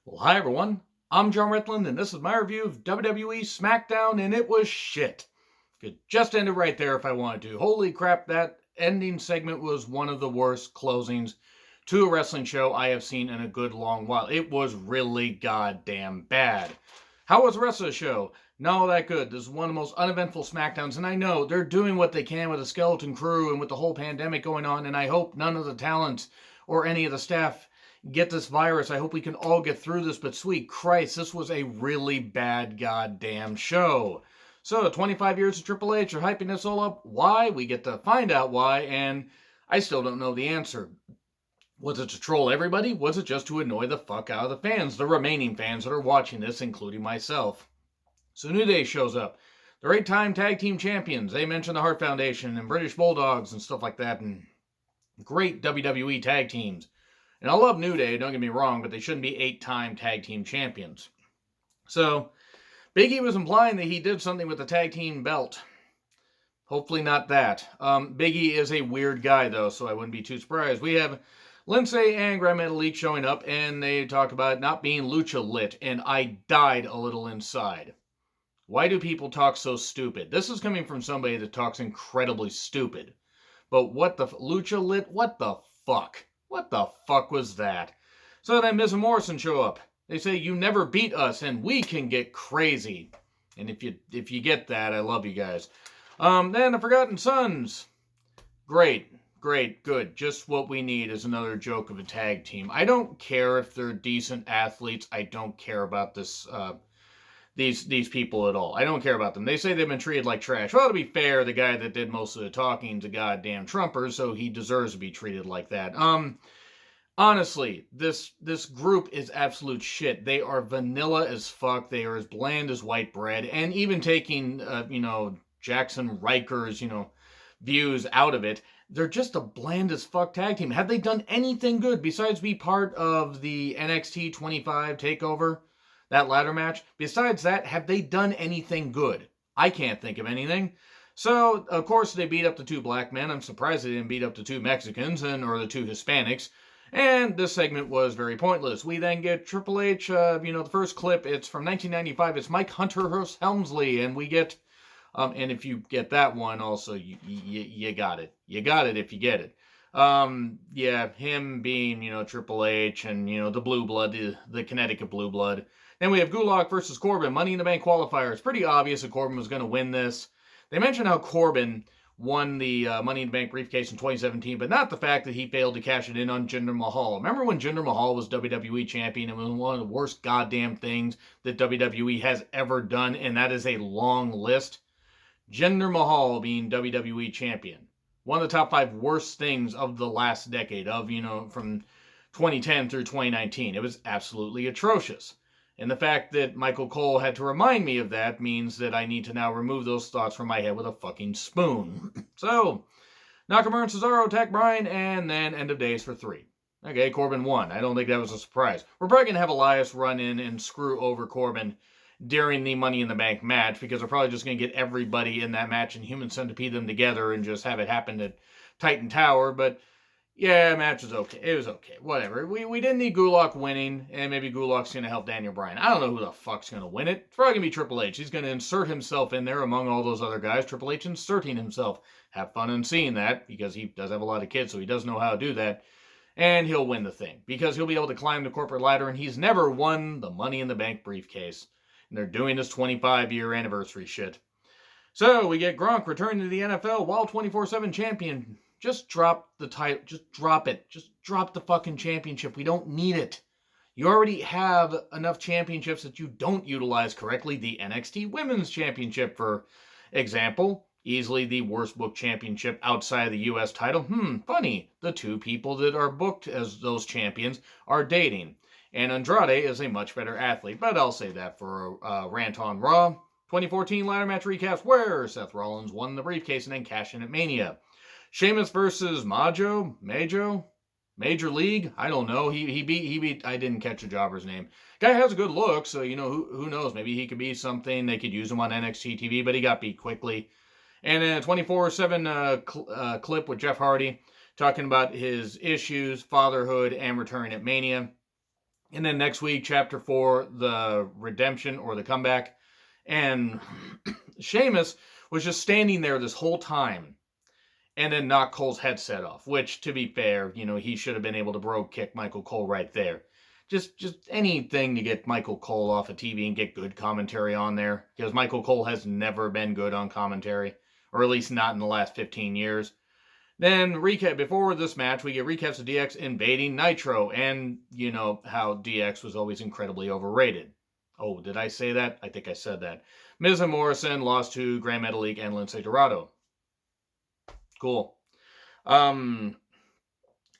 Well, hi everyone. I'm John Ritland, and this is my review of WWE Smackdown, and it was shit. Could just end it right there if I wanted to. Holy crap, that ending segment was one of the worst closings to a wrestling show I have seen in a good long while. It was really goddamn bad. How was the rest of the show? Not all that good. This is one of the most uneventful Smackdowns, and I know they're doing what they can with a skeleton crew and with the whole pandemic going on, and I hope none of the talent or any of the staff get this virus. I hope we can all get through this, but sweet Christ, this was a really bad goddamn show. So, 25 years of Triple H are hyping this all up. Why? We get to find out why, and I still don't know the answer. Was it to troll everybody? Was it just to annoy the fuck out of the fans, the remaining fans that are watching this, including myself? So New Day shows up. They're 8-time tag team champions. They mention the Hart Foundation and British Bulldogs and stuff like that, and great WWE tag teams. And I love New Day, don't get me wrong, but they shouldn't be 8-time tag team champions. So, Big E was implying that he did something with the tag team belt. Hopefully not that. Big E is a weird guy, though, so I wouldn't be too surprised. We have Lindsay and Grand Metalik showing up, and they talk about it not being lucha lit, and I died a little inside. Why do people talk so stupid? This is coming from somebody that talks incredibly stupid. But what the lucha lit? What the fuck? What the fuck was that? So then Miz and Morrison show up. They say, you never beat us, and we can get crazy. And if you get that, I love you guys. Then the Forgotten Sons. Great, good. Just what we need is another joke of a tag team. I don't care if they're decent athletes. I don't care about this, these people at all. I don't care about them. They say they've been treated like trash. Well, to be fair, the guy that did most of the talking is a goddamn Trumper, so he deserves to be treated like that. Honestly, this group is absolute shit. They are vanilla as fuck. They are as bland as white bread. And even taking, Jackson Riker's, views out of it, they're just a bland as fuck tag team. Have they done anything good besides be part of the NXT 25 takeover? That ladder match. Besides that, have they done anything good? I can't think of anything. So, of course, they beat up the 2 black men. I'm surprised they didn't beat up the 2 Mexicans or the 2 Hispanics. And this segment was very pointless. We then get Triple H, the first clip, it's from 1995. It's Mike Hunter Helmsley, and we get, and if you get that one, also, you got it. You got it if you get it. Him being, Triple H and, the blue blood, the Connecticut blue blood. Then we have Gulak versus Corbin, Money in the Bank qualifier. It's pretty obvious that Corbin was going to win this. They mentioned how Corbin won the Money in the Bank briefcase in 2017, but not the fact that he failed to cash it in on Jinder Mahal. Remember when Jinder Mahal was WWE champion? It was one of the worst goddamn things that WWE has ever done, and that is a long list. Jinder Mahal being WWE champion. One of the top 5 worst things of the last decade, from 2010 through 2019. It was absolutely atrocious. And the fact that Michael Cole had to remind me of that means that I need to now remove those thoughts from my head with a fucking spoon. So, Nakamura and Cesaro attack Bryan, and then end of days for 3. Okay, Corbin won. I don't think that was a surprise. We're probably going to have Elias run in and screw over Corbin during the Money in the Bank match, because they're probably just going to get everybody in that match and Human Centipede them together and just have it happen at Titan Tower, but yeah, match was okay. It was okay. Whatever. We didn't need Gulak winning, and maybe Gulak's going to help Daniel Bryan. I don't know who the fuck's going to win it. It's probably going to be Triple H. He's going to insert himself in there among all those other guys. Triple H inserting himself. Have fun in seeing that, because he does have a lot of kids, so he does know how to do that. And he'll win the thing, because he'll be able to climb the corporate ladder, and he's never won the Money in the Bank briefcase. And they're doing this 25-year anniversary shit. So, we get Gronk returning to the NFL while 24/7 champion. Just drop the title. Just drop it. Just drop the fucking championship. We don't need it. You already have enough championships that you don't utilize correctly. The NXT Women's Championship, for example. Easily the worst booked championship outside of the U.S. title. Funny. The 2 people that are booked as those champions are dating. And Andrade is a much better athlete. But I'll say that for a rant on Raw. 2014 ladder match recaps where Seth Rollins won the briefcase and then cashed in at Mania. Sheamus versus Major League. I don't know. He beat. I didn't catch the jobber's name. Guy has a good look, so who knows? Maybe he could be something. They could use him on NXT TV, but he got beat quickly. And then a 24/7 clip with Jeff Hardy talking about his issues, fatherhood, and returning at Mania. And then next week, Chapter 4, the redemption or the comeback. And Sheamus was just standing there this whole time and then knocked Cole's headset off, which, to be fair, he should have been able to bro kick Michael Cole right there. Just anything to get Michael Cole off of TV and get good commentary on there, because Michael Cole has never been good on commentary, or at least not in the last 15 years. Then recap, before this match, we get recaps of DX invading Nitro, and you know how DX was always incredibly overrated. Oh, did I say that? I think I said that. Miz and Morrison lost to Grand Metalik and Lince Dorado. Cool.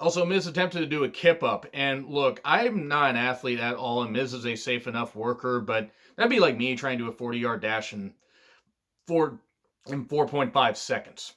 Also, Miz attempted to do a kip-up, and look, I'm not an athlete at all, and Miz is a safe enough worker, but that'd be like me trying to do a 40-yard dash in 4.5 seconds.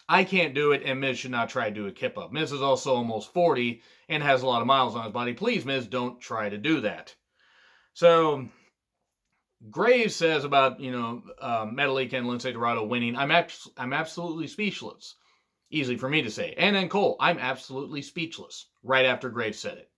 I can't do it, and Miz should not try to do a kip-up. Miz is also almost 40 and has a lot of miles on his body. Please, Miz, don't try to do that. So, Graves says about, Metalik and Lince Dorado winning, I'm absolutely speechless. Easy for me to say. And then Cole, I'm absolutely speechless. Right after Graves said it.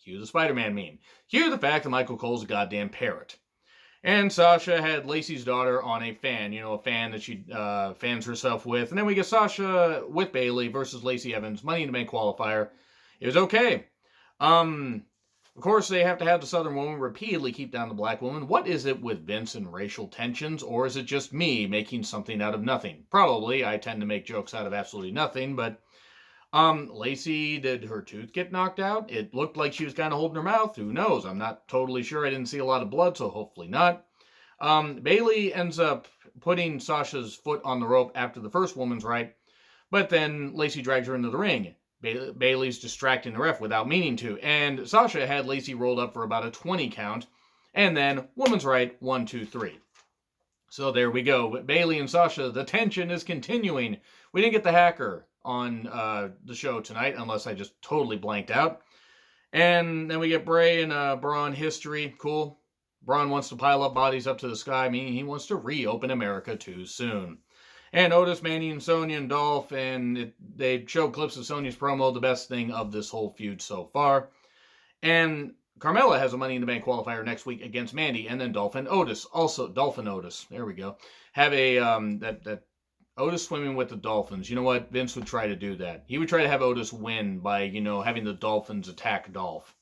Cue the Spider-Man meme. Cue the fact that Michael Cole's a goddamn parrot. And Sasha had Lacey's daughter on a fan. A fan that she fans herself with. And then we get Sasha with Bayley versus Lacey Evans. Money in the Bank qualifier. It was okay. Of course, they have to have the Southern woman repeatedly keep down the black woman. What is it with Vince and racial tensions, or is it just me making something out of nothing? Probably. I tend to make jokes out of absolutely nothing, but Lacey, did her tooth get knocked out? It looked like she was kind of holding her mouth. Who knows? I'm not totally sure. I didn't see a lot of blood, so hopefully not. Bayley ends up putting Sasha's foot on the rope after the first woman's right, but then Lacey drags her into the ring. Bayley's distracting the ref without meaning to, and Sasha had Lacey rolled up for about a 20 count, and then woman's right, 1, 2, 3. So there we go. But Bayley and Sasha, the tension is continuing. We didn't get the hacker on the show tonight, unless I just totally blanked out. And then we get Bray and Braun history. Cool. Braun wants to pile up bodies up to the sky, meaning he wants to reopen America too soon. And Otis, Manny, and Sonya and Dolph, and they show clips of Sonya's promo, the best thing of this whole feud so far. And Carmella has a Money in the Bank qualifier next week against Mandy, and then Dolph and Otis, also Dolph and Otis, there we go, have a, that Otis swimming with the Dolphins. You know what? Vince would try to do that. He would try to have Otis win by, having the Dolphins attack Dolph.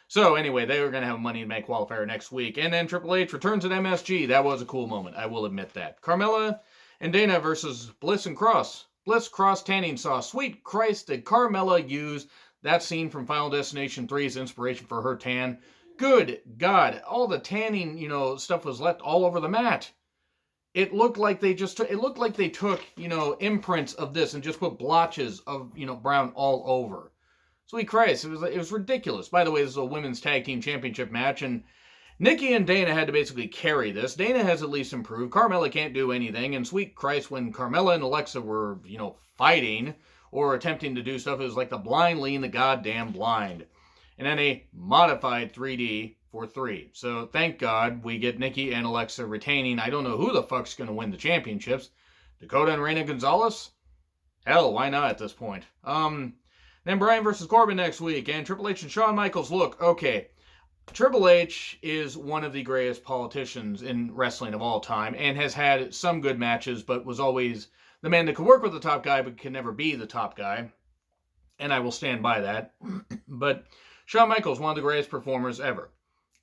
So anyway, they were going to have a Money in the Bank qualifier next week. And then Triple H returns at MSG. That was a cool moment. I will admit that. Carmella and Dana versus Bliss and Cross. Bliss Cross tanning sauce. Sweet Christ, did Carmella use that scene from Final Destination 3 as inspiration for her tan? Good God, all the tanning, stuff was left all over the mat. It looked like they took, imprints of this and just put blotches of, brown all over. Sweet Christ, it was ridiculous. By the way, this is a women's tag team championship match, and Nikki and Dana had to basically carry this. Dana has at least improved. Carmella can't do anything. And sweet Christ, when Carmella and Alexa were, fighting or attempting to do stuff, it was like the blind leading the goddamn blind. And then a modified 3D for 3. So thank God we get Nikki and Alexa retaining. I don't know who the fuck's going to win the championships. Dakota and Reina Gonzalez? Hell, why not at this point? Then Bryan versus Corbin next week. And Triple H and Shawn Michaels. Look, okay. Triple H is one of the greatest politicians in wrestling of all time and has had some good matches, but was always the man that could work with the top guy but can never be the top guy. And I will stand by that. But Shawn Michaels, one of the greatest performers ever.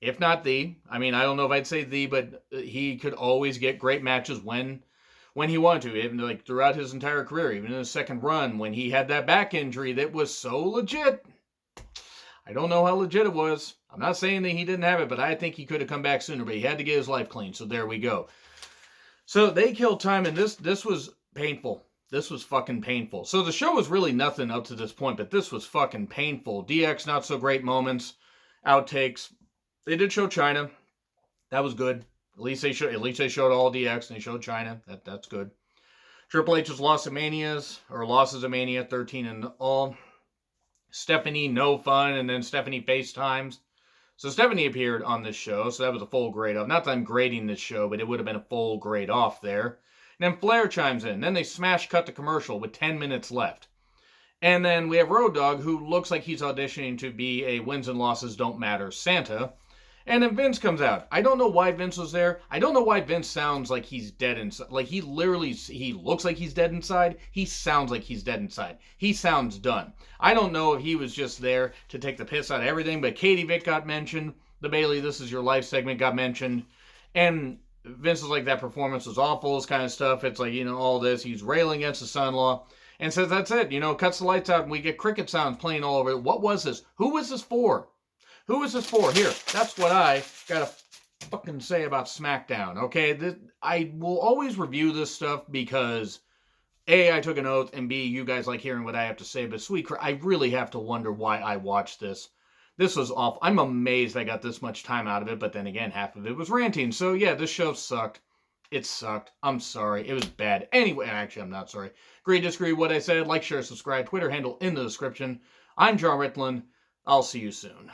If not the. I don't know if I'd say the, but he could always get great matches when he wanted to. Even like throughout his entire career, even in his second run, when he had that back injury that was so legit. I don't know how legit it was. I'm not saying that he didn't have it, but I think he could have come back sooner, but he had to get his life clean, so there we go. So they killed time, and this was painful. This was fucking painful. So the show was really nothing up to this point, but this was fucking painful. DX, not so great moments, outtakes. They did show China. That was good. At least they showed all DX, and they showed China. That's good. Triple H's losses of Mania, 13 and all. Stephanie, no fun, and then Stephanie FaceTimes. So Stephanie appeared on this show, so that was a full grade off. Not that I'm grading this show, but it would have been a full grade off there. And then Flair chimes in. Then they smash cut to commercial with 10 minutes left. And then we have Road Dogg, who looks like he's auditioning to be a wins and losses don't matter Santa. And then Vince comes out. I don't know why Vince was there. I don't know why Vince sounds like he's dead inside. Like, he looks like he's dead inside. He sounds like he's dead inside. He sounds done. I don't know if he was just there to take the piss out of everything, but Katie Vick got mentioned. The Bailey This Is Your Life segment got mentioned. And Vince is like, that performance was awful, this kind of stuff. It's like, all this. He's railing against his son-in-law. And says that's it. Cuts the lights out and we get cricket sounds playing all over. What was this? Who was this for? Who is this for? Here, that's what I gotta fucking say about Smackdown, okay? I will always review this stuff because, A, I took an oath, and B, you guys like hearing what I have to say, but I really have to wonder why I watched this. This was awful. I'm amazed I got this much time out of it, but then again, half of it was ranting. So yeah, this show sucked. It sucked. I'm sorry. It was bad. Anyway, actually, I'm not sorry. Agree, disagree with what I said. Like, share, subscribe. Twitter handle in the description. I'm John Ritland. I'll see you soon.